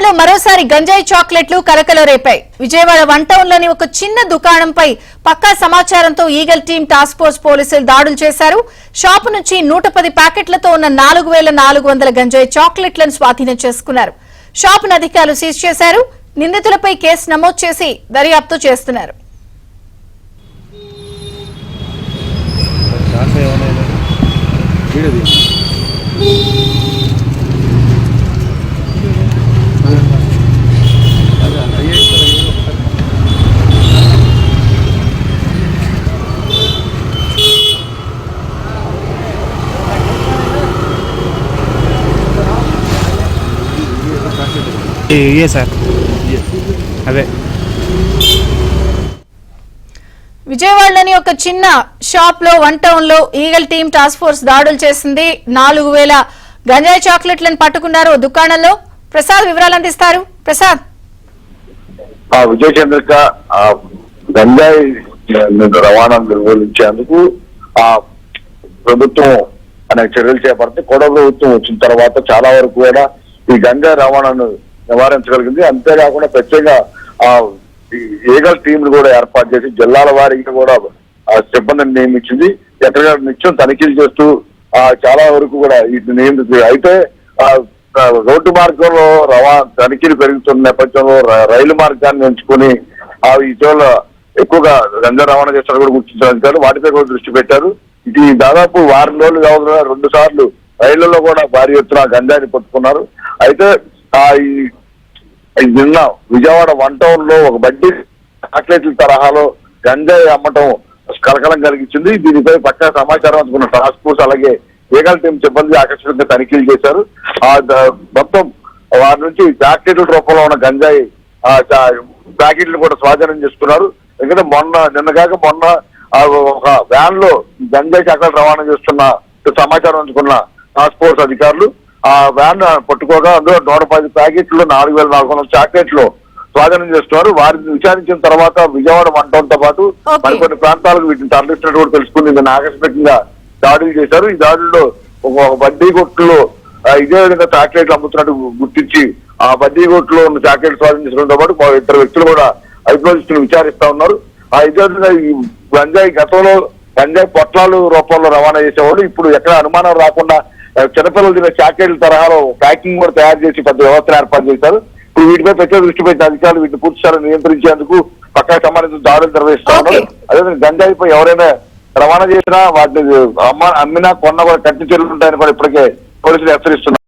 విజయవాడలో మరోసారి గంజాయి చాక్లెట్లు కలకలం రేపాయి. విజయవాడ వన్ టౌన్ లోని ఒక చిన్న దుకాణంపై పక్కా సమాచారంతో ఈగల్ టీం టాస్క్ ఫోర్స్ పోలీసులు దాడులు చేశారు. షాపు నుంచి 110 ప్యాకెట్లతో ఉన్న 4400 గంజాయి చాక్లెట్లను స్వాధీనం చేసుకున్నారు. షాపును అధికారులు సీజ్ చేశారు. నిందితులపై కేసు నమోదు చేసి దర్యాప్తు చేస్తున్నారు. ये सर అదే విజయవాడలోని ఒక చిన్న షాప్ లో వన్ టౌన్ లో ఈగల్ టీం టాస్క్ ఫోర్స్ దాడులు చేసింది. 4000 గంజాయి చాక్లెట్లను పట్టుకున్నారు. దుకాణంలో ప్రసాద్ వివరాలు అందిస్తారు. ప్రసాద్, విజయ చంద్రిక గంజాయి రవాణా నిర్వహించేందుకు ప్రభుత్వం అనేక చర్యలు చేపడితే కూడా ప్రభుత్వం వచ్చిన తర్వాత చాలా వరకు కూడా ఈ గంజాయి రవాణాను నివారించగలిగింది. అంతేకాకుండా ప్రత్యేకంగా ఈగల్ టీంలు కూడా ఏర్పాటు చేసి జిల్లాల వారీగా కూడా సిబ్బందిని నియమించింది. ఎక్కడ నిత్యం తనిఖీలు చేస్తూ చాలా వరకు కూడా వీటిని నియమించింది. అయితే రోడ్డు మార్గంలో తనిఖీలు పెరుగుతున్న నేపథ్యంలో రైలు మార్గాన్ని ఎంచుకుని ఇటీవల ఎక్కువగా గంజా రవాణా చేస్తున్న కూడా గుర్తించడానికి వాటిపై కూడా దృష్టి పెట్టారు. ఇది దాదాపు వారం రోజులు వ్యవధిలో 2 సార్లు రైళ్లలో కూడా భారీ ఎత్తున గంజాయిని పట్టుకున్నారు. అయితే నిన్న విజయవాడ వన్ టౌన్ లో ఒక బడ్డీ చాక్లెట్ల తరహాలో గంజాయి అమ్మటం కలకలం కలిగించింది. దీనిపై పక్కా సమాచారం అందుకున్న టాస్క్ ఫోర్స్ అలాగే ఈగల్ టీం సిబ్బంది ఆకస్మికంగా తనిఖీలు చేశారు. మొత్తం వారి నుంచి చాక్లెట్ల రూపంలో ఉన్న గంజాయి ప్యాకెట్లు కూడా స్వాధీనం చేసుకున్నారు. ఎందుకంటే మొన్న ఒక వ్యాన్ లో గంజాయి చాక్లెట్ రవాణా చేస్తున్న సమాచారం అందుకున్న టాస్క్ ఫోర్స్ అధికారులు ఆ వ్యాన్ పట్టుకోగా అందులో 110 ప్యాకెట్లు 4400 చాక్లెట్లు స్వాధీనం చేస్తున్నారు. వారిని విచారించిన తర్వాత విజయవాడ వన్ టౌన్ తో పాటు మరికొన్ని ప్రాంతాలకు వీటిని తరలిస్తున్నట్టు కూడా తెలుసుకుని దీన్ని ఆకస్మికంగా దాడులు చేశారు. ఈ దాడుల్లో ఒక బడ్డీ కొట్టులో ఇదే విధంగా చాక్లెట్లు అమ్ముతున్నట్టు గుర్తించి ఆ బడ్డీ కొట్టులో ఉన్న చాక్లెట్లు స్వాధీనం చేసుకోవడంతో పాటు 2 వ్యక్తులు కూడా అధికారులను విచారిస్తా ఉన్నారు. ఇదే విధంగా ఈ గంజాయి గతంలో గంజాయి పొట్లాలు రూపంలో రవాణా చేసేవాళ్ళు ఇప్పుడు ఎక్కడ అనుమానం రాకుండా చిన్నపిల్లలు తినే చాక్లెట్ల తరహాలో ప్యాకింగ్ కూడా తయారు చేసి పెద్ద వ్యవస్థను ఏర్పాటు చేశారు. ఇప్పుడు వీటిపై ప్రత్యేక దృష్టి పెట్టిన అధికారులు వీటిని పూర్తిస్థాయిలో నియంత్రించేందుకు పక్కా సంబంధించిన దాడులు నిర్వహిస్తా ఉన్నారు. అదేవిధంగా గంజాయిపై ఎవరైనా రవాణా చేసినా వాటిని అమ్మినా కొన్నా కూడా కట్టి చర్యలు ఉంటాయని కూడా ఇప్పటికే పోలీసులు హెచ్చరిస్తున్నారు.